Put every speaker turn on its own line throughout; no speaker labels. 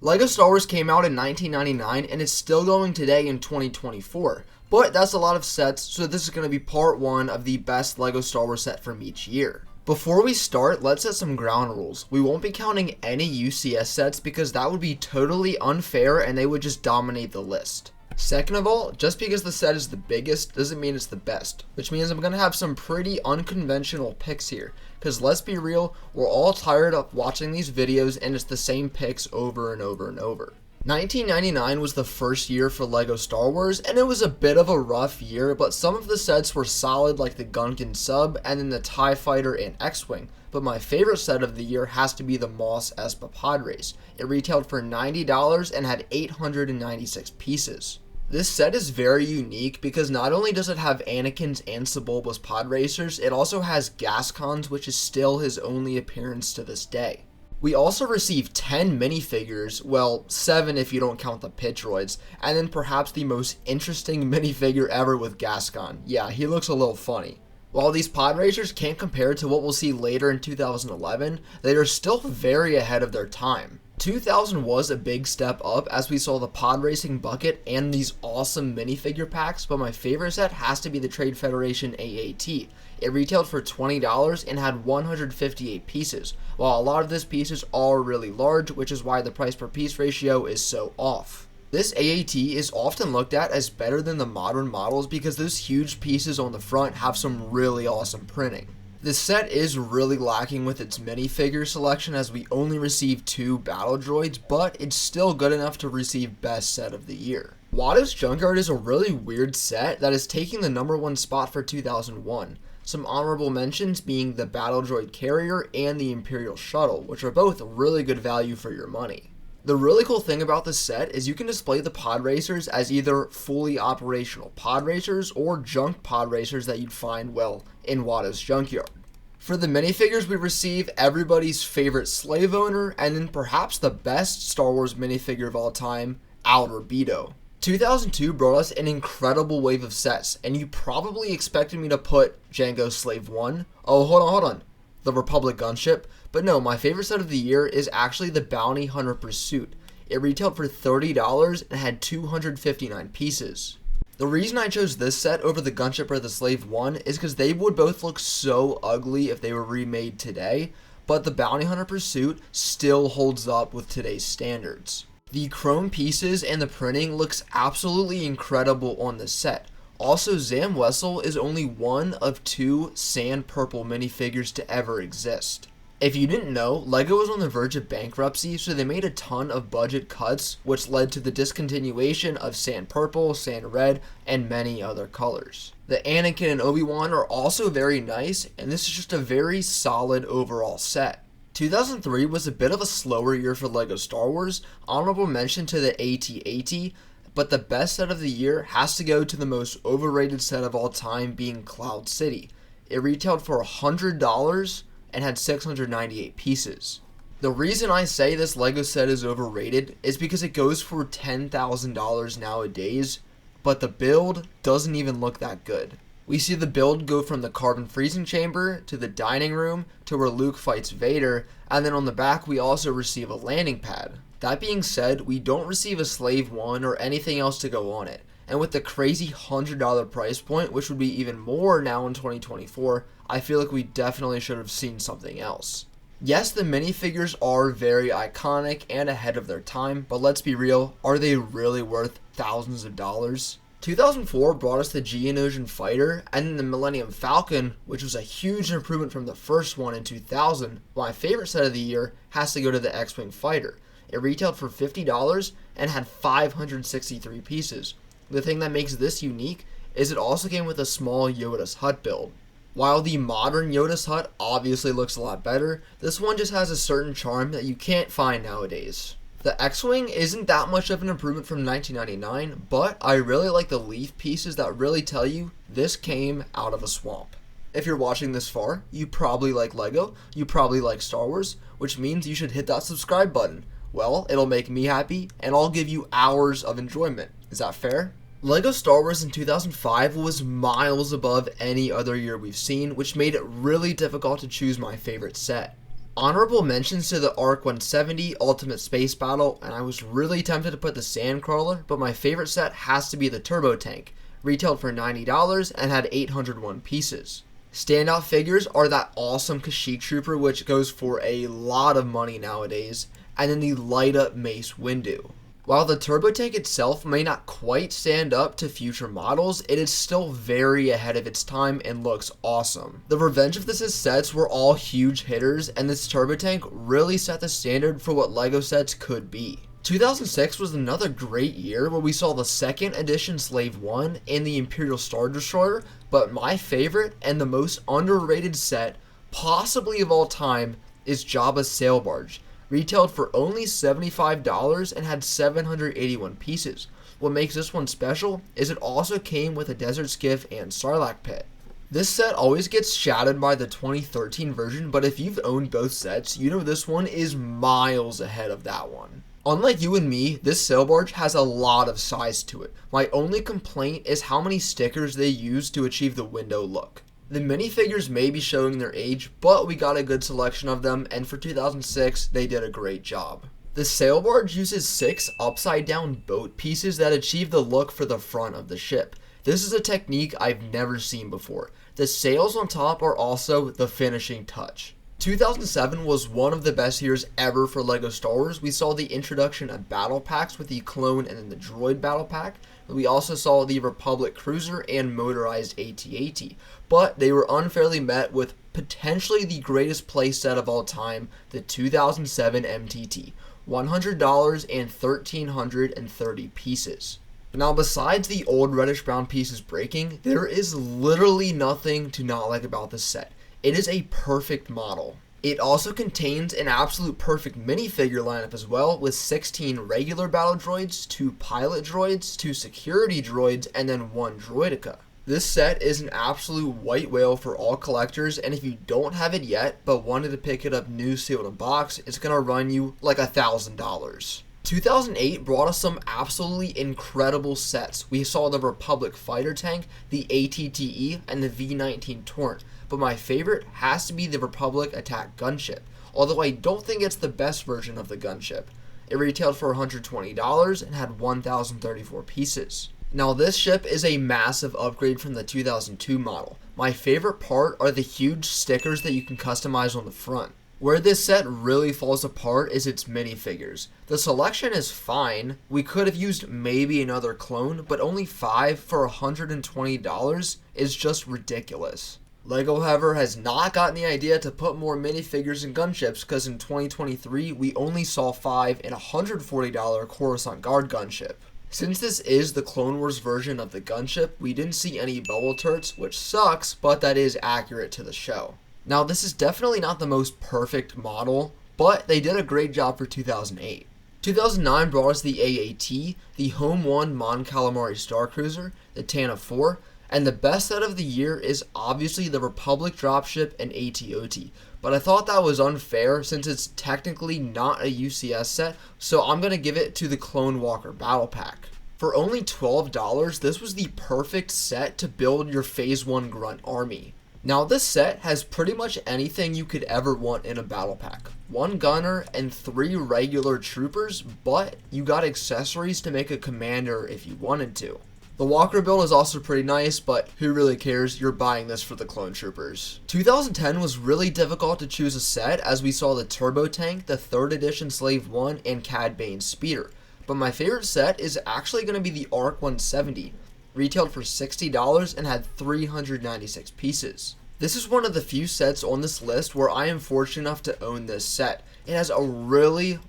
LEGO Star Wars came out in 1999 and it's still going today in 2024. But that's a lot of sets, so this is going to be part 1 of the best LEGO Star Wars set from each year. Before we start, let's set some ground rules. We won't be counting any UCS sets because that would be totally unfair and they would just dominate the list. Second of all, just because the set is the biggest doesn't mean it's the best, which means I'm going to have some pretty unconventional picks here, because let's be real, we're all tired of watching these videos and it's the same picks over and over and over. 1999 was the first year for LEGO Star Wars, and it was a bit of a rough year, but some of the sets were solid like the Gungan Sub and then the TIE Fighter and X-Wing. But my favorite set of the year has to be the Mos Espa Pod Race. It retailed for $90 and had 896 pieces. This set is very unique because not only does it have Anakin's and Sebulba's pod racers, it also has Gascon's, which is still his only appearance to this day. We also received 10 minifigures, well, 7 if you don't count the pit droids, and then perhaps the most interesting minifigure ever with Gascon. Yeah, he looks a little funny. While these pod racers can't compare to what we'll see later in 2011, they are still very ahead of their time. 2000 was a big step up as we saw the pod racing bucket and these awesome minifigure packs, but my favorite set has to be the Trade Federation AAT. It retailed for $20 and had 158 pieces, while a lot of these pieces are really large, which is why the price per piece ratio is so off. This AAT is often looked at as better than the modern models because those huge pieces on the front have some really awesome printing. This set is really lacking with its minifigure selection as we only received 2 battle droids, but it's still good enough to receive best set of the year. Watto's Junkyard is a really weird set that is taking the #1 spot for 2001. Some honorable mentions being the Battle Droid Carrier and the Imperial Shuttle, which are both really good value for your money. The really cool thing about this set is you can display the pod racers as either fully operational pod racers or junk pod racers that you'd find, well, in Watto's Junkyard. For the minifigures, we receive everybody's favorite slave owner and then perhaps the best Star Wars minifigure of all time, Outer Beto. 2002 brought us an incredible wave of sets, and you probably expected me to put Jango Slave 1. Oh, hold on. The Republic gunship. But no, my favorite set of the year is actually the Bounty Hunter Pursuit. It retailed for $30 and had 259 pieces. The reason I chose this set over the gunship or the Slave 1 is because they would both look so ugly if they were remade today, but the Bounty Hunter Pursuit still holds up with today's standards. The chrome pieces and the printing looks absolutely incredible on this set. Also, Zam Wesell is only one of 2 sand purple minifigures to ever exist. If you didn't know, LEGO was on the verge of bankruptcy, so they made a ton of budget cuts, which led to the discontinuation of Sand Purple, Sand Red, and many other colors. The Anakin and Obi-Wan are also very nice, and this is just a very solid overall set. 2003 was a bit of a slower year for LEGO Star Wars, honorable mention to the AT-AT, but the best set of the year has to go to the most overrated set of all time, being Cloud City. It retailed for $100 and had 698 pieces. The reason I say this LEGO set is overrated is because it goes for $10,000 nowadays, but the build doesn't even look that good. We see the build go from the carbon freezing chamber to the dining room to where Luke fights Vader, and then on the back we also receive a landing pad. That being said, we don't receive a Slave 1 or anything else to go on it. And with the crazy $100 price point, which would be even more now in 2024, I feel like we definitely should have seen something else. Yes, the minifigures are very iconic and ahead of their time, but let's be real, are they really worth thousands of dollars? 2004 brought us the Geonosian Fighter and then the Millennium Falcon, which was a huge improvement from the first one in 2000. My favorite set of the year has to go to the X-Wing Fighter. It retailed for $50 and had 563 pieces. The thing that makes this unique is it also came with a small Yoda's Hut build. While the modern Yoda's Hut obviously looks a lot better, this one just has a certain charm that you can't find nowadays. The X-Wing isn't that much of an improvement from 1999, but I really like the leaf pieces that really tell you this came out of a swamp. If you're watching this far, you probably like LEGO, you probably like Star Wars, which means you should hit that subscribe button. Well, it'll make me happy, and I'll give you hours of enjoyment. Is that fair? LEGO Star Wars in 2005 was miles above any other year we've seen, which made it really difficult to choose my favorite set. Honorable mentions to the ARC 170 Ultimate Space Battle, and I was really tempted to put the Sandcrawler, but my favorite set has to be the Turbo Tank, retailed for $90 and had 801 pieces. Standout figures are that awesome Kashyyyk Trooper, which goes for a lot of money nowadays, and then the light up Mace Windu. While the Turbo Tank itself may not quite stand up to future models, it is still very ahead of its time and looks awesome. The Revenge of the Sith sets were all huge hitters, and this Turbo Tank really set the standard for what LEGO sets could be. 2006 was another great year where we saw the 2nd edition Slave One and the Imperial Star Destroyer, but my favorite and the most underrated set, possibly of all time, is Jabba's Sail Barge. Retailed for only $75 and had 781 pieces. What makes this one special is it also came with a Desert Skiff and Sarlacc pit. This set always gets shadowed by the 2013 version, but if you've owned both sets, you know this one is miles ahead of that one. Unlike you and me, this sail barge has a lot of size to it. My only complaint is how many stickers they use to achieve the window look. The minifigures may be showing their age, but we got a good selection of them, and for 2006, they did a great job. The sail barge uses 6 upside down boat pieces that achieve the look for the front of the ship. This is a technique I've never seen before. The sails on top are also the finishing touch. 2007 was one of the best years ever for LEGO Star Wars. We saw the introduction of battle packs with the clone and then the droid battle pack. We also saw the Republic Cruiser and motorized AT-AT, but they were unfairly met with potentially the greatest playset of all time, the 2007 MTT, $100 and 1,330 pieces. Now, besides the old reddish brown pieces breaking, there is literally nothing to not like about this set. It is a perfect model. It also contains an absolute perfect minifigure lineup as well, with 16 regular battle droids, 2 pilot droids, 2 security droids, and then 1 droideka. This set is an absolute white whale for all collectors, and if you don't have it yet, but wanted to pick it up new sealed in box, it's going to run you like $1,000. 2008 brought us some absolutely incredible sets. We saw the Republic Fighter Tank, the ATTE, and the V-19 Torrent. But my favorite has to be the Republic Attack Gunship, although I don't think it's the best version of the gunship. It retailed for $120 and had 1,034 pieces. Now this ship is a massive upgrade from the 2002 model. My favorite part are the huge stickers that you can customize on the front. Where this set really falls apart is its minifigures. The selection is fine. We could have used maybe another clone, but only 5 for $120 is just ridiculous. LEGO, however, has not gotten the idea to put more minifigures in gunships, because in 2023 we only saw 5 in a $140 Coruscant Guard gunship. Since this is the Clone Wars version of the gunship, we didn't see any bubble turrets, which sucks, but that is accurate to the show. Now, this is definitely not the most perfect model, but they did a great job for 2008. 2009 brought us the AAT, the Home 1 Mon Calamari Star Cruiser, the Tantive 4, and the best set of the year is obviously the Republic Dropship and AT-OT. But I thought that was unfair since it's technically not a UCS set, so I'm going to give it to the Clone Walker Battle Pack. For only $12, this was the perfect set to build your Phase 1 Grunt army. Now this set has pretty much anything you could ever want in a battle pack. 1 gunner and 3 regular troopers, but you got accessories to make a commander if you wanted to. The Walker build is also pretty nice, but who really cares? You're buying this for the clone troopers. 2010 was really difficult to choose a set, as we saw the Turbo Tank, the 3rd edition Slave One, and Cad Bane's Speeder. But my favorite set is actually going to be the ARC 170. Retailed for $60 and had 396 pieces. This is one of the few sets on this list where I am fortunate enough to own this set. It has a really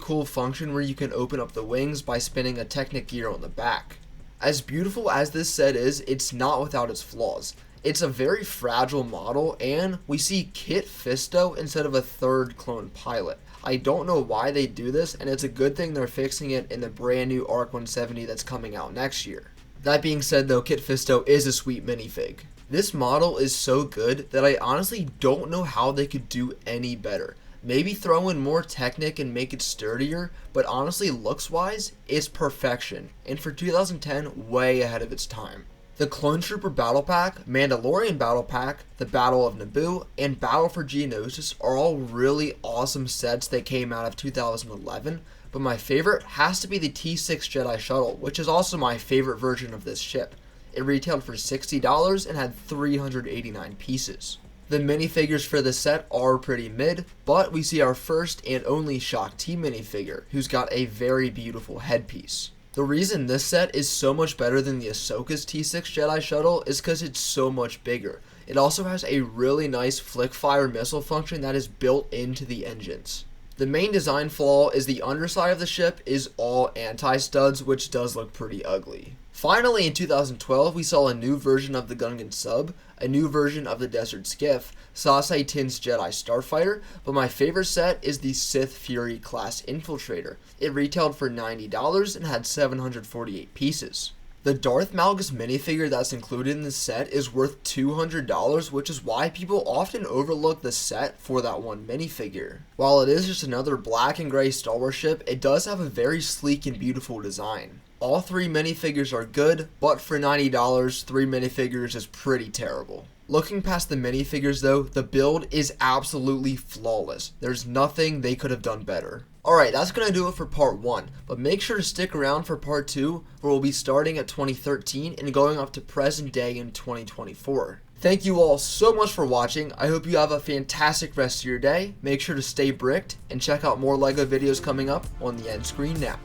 cool function where you can open up the wings by spinning a Technic gear on the back. As beautiful as this set is, it's not without its flaws. It's a very fragile model, and we see Kit Fisto instead of a 3rd clone pilot. I don't know why they do this, and it's a good thing they're fixing it in the brand new ARC 170 that's coming out next year. That being said though, Kit Fisto is a sweet minifig. This model is so good that I honestly don't know how they could do any better. Maybe throw in more Technic and make it sturdier, but honestly looks wise, it's perfection, and for 2010, way ahead of its time. The Clone Trooper Battle Pack, Mandalorian Battle Pack, the Battle of Naboo, and Battle for Geonosis are all really awesome sets that came out of 2011, but my favorite has to be the T6 Jedi Shuttle, which is also my favorite version of this ship. It retailed for $60 and had 389 pieces. The minifigures for this set are pretty mid, but we see our first and only Shaak Ti minifigure, who's got a very beautiful headpiece. The reason this set is so much better than the Ahsoka's T6 Jedi Shuttle is because it's so much bigger. It also has a really nice flick fire missile function that is built into the engines. The main design flaw is the underside of the ship is all anti-studs, which does look pretty ugly. Finally, in 2012, we saw a new version of the Gungan Sub, a new version of the Desert Skiff, Saesee Tiin's Jedi Starfighter, but my favorite set is the Sith Fury class Infiltrator. It retailed for $90 and had 748 pieces. The Darth Malgus minifigure that's included in this set is worth $200, which is why people often overlook the set for that one minifigure. While it is just another black and gray Star Wars ship, it does have a very sleek and beautiful design. All three minifigures are good, but for $90, 3 minifigures is pretty terrible. Looking past the minifigures though, the build is absolutely flawless. There's nothing they could have done better. Alright, that's going to do it for part 1, but make sure to stick around for part 2, where we'll be starting at 2013 and going up to present day in 2024. Thank you all so much for watching. I hope you have a fantastic rest of your day. Make sure to stay bricked and check out more LEGO videos coming up on the end screen now.